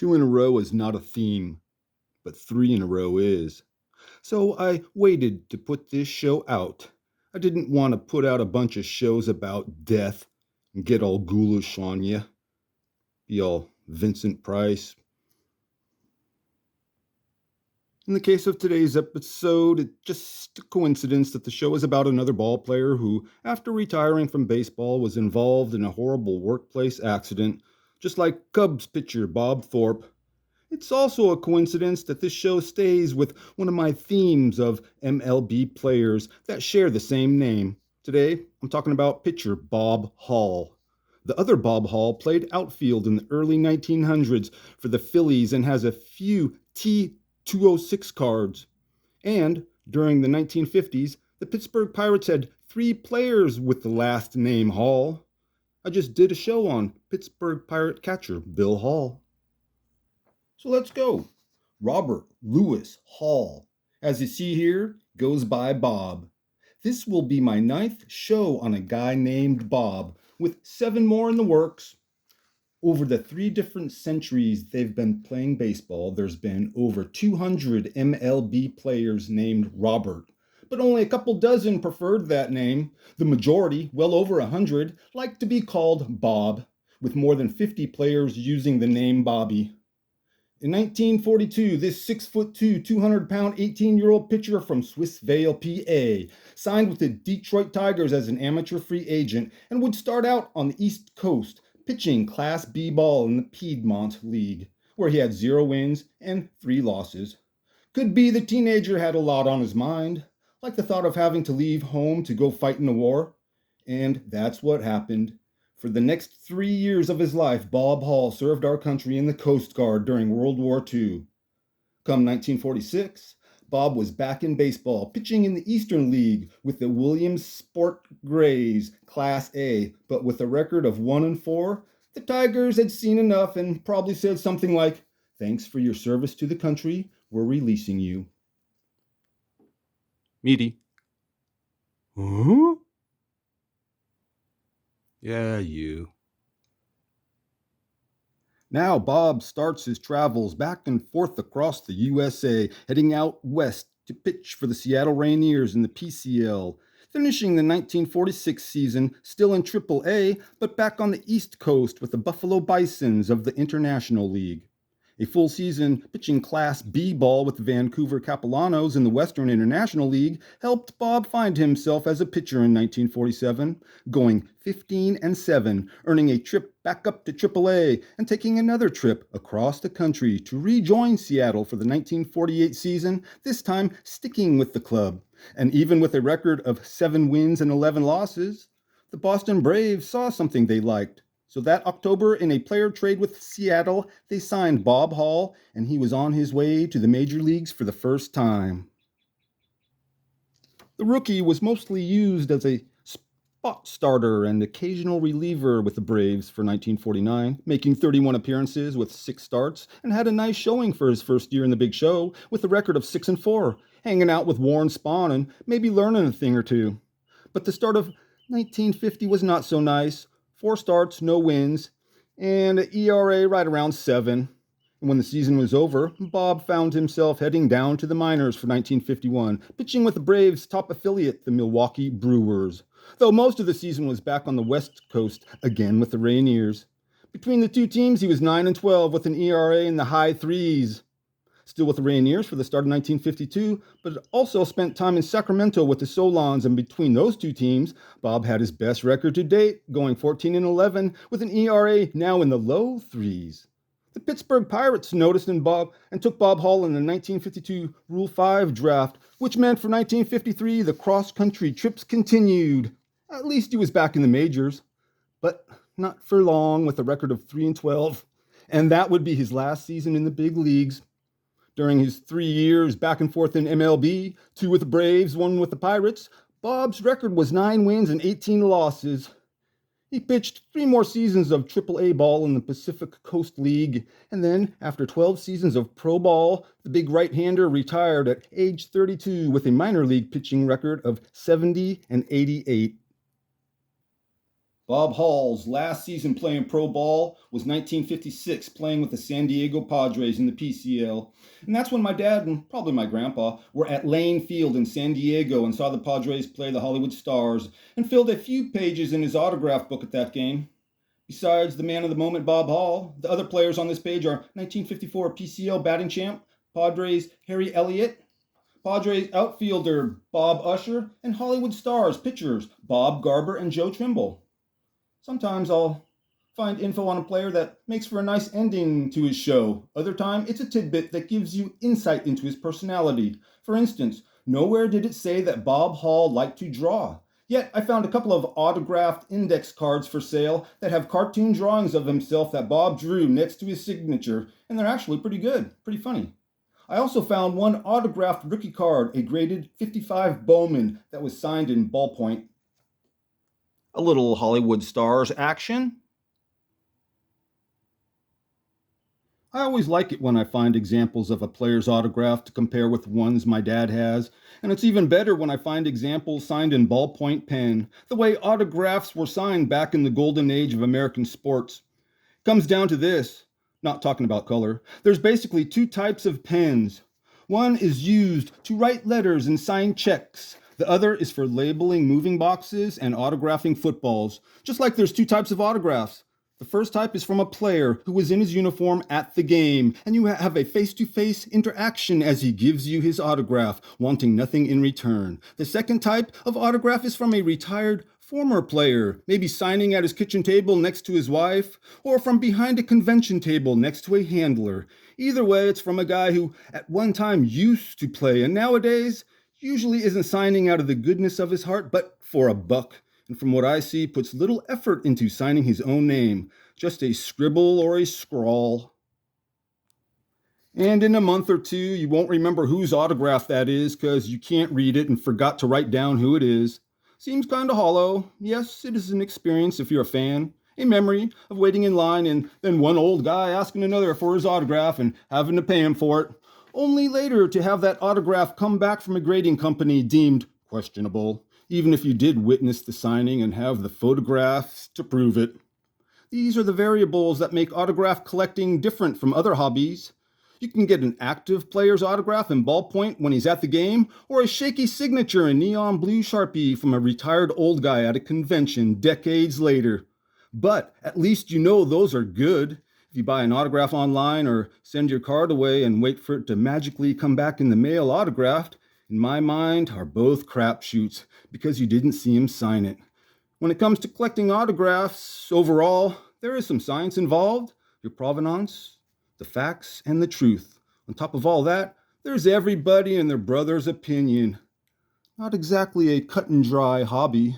Two in a row is not a theme, but three in a row is. So I waited to put this show out. I didn't want to put out a bunch of shows about death and get all ghoulish on you. Be all Vincent Price. In the case of today's episode, it's just a coincidence that the show is about another ball player who, after retiring from baseball, was involved in a horrible workplace accident, just like Cubs pitcher Bob Thorpe. It's also a coincidence that this show stays with one of my themes of MLB players that share the same name. Today, I'm talking about pitcher Bob Hall. The other Bob Hall played outfield in the early 1900s for the Phillies and has a few T206 cards. And during the 1950s, the Pittsburgh Pirates had three players with the last name Hall. I just did a show on Pittsburgh Pirate catcher Bill Hall. So let's go. Robert Lewis Hall, as you see here, goes by Bob. This will be my 9th show on a guy named Bob, with 7 more in the works. Over the 3 different centuries they've been playing baseball, there's been over 200 MLB players named Robert, but only a couple dozen preferred that name. The majority, well over 100, like to be called Bob, with more than 50 players using the name Bobby. In 1942, this 6'2", 200-pound 18-year-old pitcher from Swissvale, PA, signed with the Detroit Tigers as an amateur free agent and would start out on the East Coast, pitching Class B ball in the Piedmont League, where he had 0 wins and 3 losses. Could be the teenager had a lot on his mind, like the thought of having to leave home to go fight in a war. And that's what happened. For the next 3 years of his life, Bob Hall served our country in the Coast Guard during World War II. Come 1946, Bob was back in baseball, pitching in the Eastern League with the Williams Sport Grays, Class A, but with a record of 1-4, the Tigers had seen enough and probably said something like, "Thanks for your service to the country, we're releasing you." Meaty. Huh? Yeah, you. Now Bob starts his travels back and forth across the USA, heading out west to pitch for the Seattle Rainiers in the PCL, finishing the 1946 season still in Triple-A, but back on the East Coast with the Buffalo Bisons of the International League. A full season pitching Class B ball with the Vancouver Capellanos in the Western International League helped Bob find himself as a pitcher in 1947, going 15-7, earning a trip back up to AAA and taking another trip across the country to rejoin Seattle for the 1948 season, this time sticking with the club. And even with a record of 7 wins and 11 losses, the Boston Braves saw something they liked. So that October, in a player trade with Seattle, they signed Bob Hall, and he was on his way to the major leagues for the first time. The rookie was mostly used as a spot starter and occasional reliever with the Braves for 1949, making 31 appearances with 6 starts, and had a nice showing for his first year in the big show with a record of 6-4, hanging out with Warren Spahn and maybe learning a thing or two. But the start of 1950 was not so nice. 4 starts, no wins, and an ERA right around 7. And when the season was over, Bob found himself heading down to the minors for 1951, pitching with the Braves' top affiliate, the Milwaukee Brewers, though most of the season was back on the West Coast, again with the Rainiers. Between the two teams, he was 9-12 with an ERA in the high 3s. Still with the Rainiers for the start of 1952, but also spent time in Sacramento with the Solons, and between those two teams, Bob had his best record to date, going 14-11 with an ERA now in the low 3s. The Pittsburgh Pirates noticed in Bob and took Bob Hall in the 1952 Rule 5 draft, which meant for 1953 the cross-country trips continued. At least he was back in the majors, but not for long with a record of 3-12, and that would be his last season in the big leagues. During his 3 years back and forth in MLB, 2 with the Braves, 1 with the Pirates, Bob's record was 9 wins and 18 losses. He pitched 3 more seasons of Triple-A ball in the Pacific Coast League, and then, after 12 seasons of pro ball, the big right-hander retired at age 32 with a minor league pitching record of 70-88. Bob Hall's last season playing pro ball was 1956, playing with the San Diego Padres in the PCL. And that's when my dad and probably my grandpa were at Lane Field in San Diego and saw the Padres play the Hollywood Stars and filled a few pages in his autograph book at that game. Besides the man of the moment, Bob Hall, the other players on this page are 1954 PCL batting champ, Padres Harry Elliott, Padres outfielder Bob Usher, and Hollywood Stars pitchers Bob Garber and Joe Trimble. Sometimes I'll find info on a player that makes for a nice ending to his show. Other time, it's a tidbit that gives you insight into his personality. For instance, nowhere did it say that Bob Hall liked to draw. Yet I found a couple of autographed index cards for sale that have cartoon drawings of himself that Bob drew next to his signature, and they're actually pretty good, pretty funny. I also found one autographed rookie card, a graded 55 Bowman that was signed in ballpoint. A little Hollywood Stars action. I always like it when I find examples of a player's autograph to compare with ones my dad has, and it's even better when I find examples signed in ballpoint pen, the way autographs were signed back in the golden age of American sports. It comes down to this, not talking about color. There's basically two types of pens. One is used to write letters and sign checks. The other is for labeling moving boxes and autographing footballs, just like there's two types of autographs. The first type is from a player who was in his uniform at the game, and you have a face-to-face interaction as he gives you his autograph, wanting nothing in return. The second type of autograph is from a retired former player, maybe signing at his kitchen table next to his wife, or from behind a convention table next to a handler. Either way, it's from a guy who at one time used to play, and nowadays usually isn't signing out of the goodness of his heart, but for a buck. And from what I see, puts little effort into signing his own name, just a scribble or a scrawl. And in a month or two, you won't remember whose autograph that is because you can't read it and forgot to write down who it is. Seems kind of hollow. Yes, it is an experience if you're a fan. A memory of waiting in line and then one old guy asking another for his autograph and having to pay him for it. Only later to have that autograph come back from a grading company deemed questionable, even if you did witness the signing and have the photographs to prove it. These are the variables that make autograph collecting different from other hobbies. You can get an active player's autograph in ballpoint when he's at the game, or a shaky signature in neon blue Sharpie from a retired old guy at a convention decades later. But at least you know those are good. If you buy an autograph online or send your card away and wait for it to magically come back in the mail autographed, in my mind, are both crapshoots because you didn't see him sign it. When it comes to collecting autographs, overall, there is some science involved, your provenance, the facts, and the truth. On top of all that, there's everybody and their brother's opinion. Not exactly a cut and dry hobby.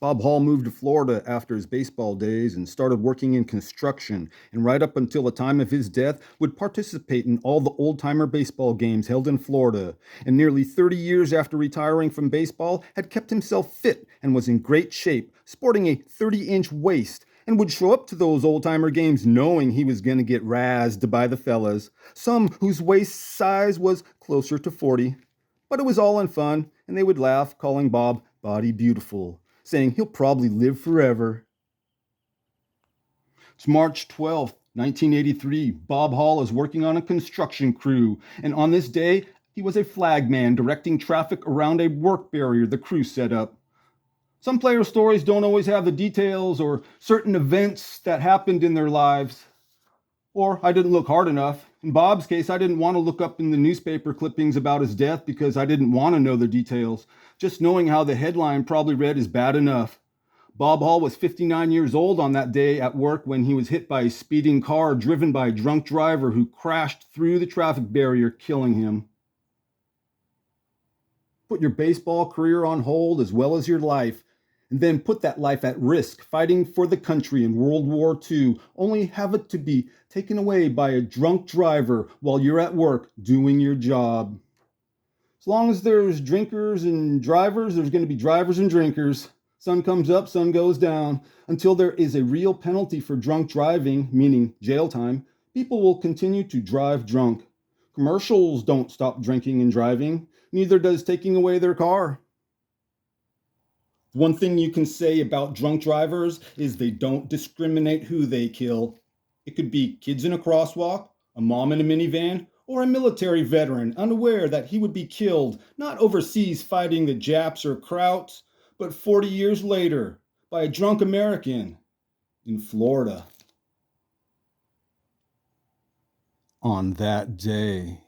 Bob Hall moved to Florida after his baseball days and started working in construction, and right up until the time of his death would participate in all the old-timer baseball games held in Florida, and nearly 30 years after retiring from baseball had kept himself fit and was in great shape, sporting a 30-inch waist, and would show up to those old-timer games knowing he was going to get razzed by the fellas, some whose waist size was closer to 40. But it was all in fun, and they would laugh, calling Bob Body Beautiful, saying he'll probably live forever. It's March 12th, 1983. Bob Hall is working on a construction crew, and on this day, he was a flagman directing traffic around a work barrier the crew set up. Some player stories don't always have the details or certain events that happened in their lives. Or I didn't look hard enough. In Bob's case, I didn't want to look up in the newspaper clippings about his death because I didn't want to know the details. Just knowing how the headline probably read is bad enough. Bob Hall was 59 years old on that day at work when he was hit by a speeding car driven by a drunk driver who crashed through the traffic barrier, killing him. Put your baseball career on hold as well as your life, and then put that life at risk fighting for the country in World War II, only have it to be taken away by a drunk driver while you're at work doing your job. As long as there's drinkers and drivers, there's going to be drivers and drinkers. Sun comes up, sun goes down. Until there is a real penalty for drunk driving, meaning jail time, people will continue to drive drunk. Commercials don't stop drinking and driving. Neither does taking away their car. One thing you can say about drunk drivers is they don't discriminate who they kill. It could be kids in a crosswalk, a mom in a minivan, or a military veteran unaware that he would be killed not overseas fighting the Japs or Krauts, but 40 years later by a drunk American in Florida. On that day,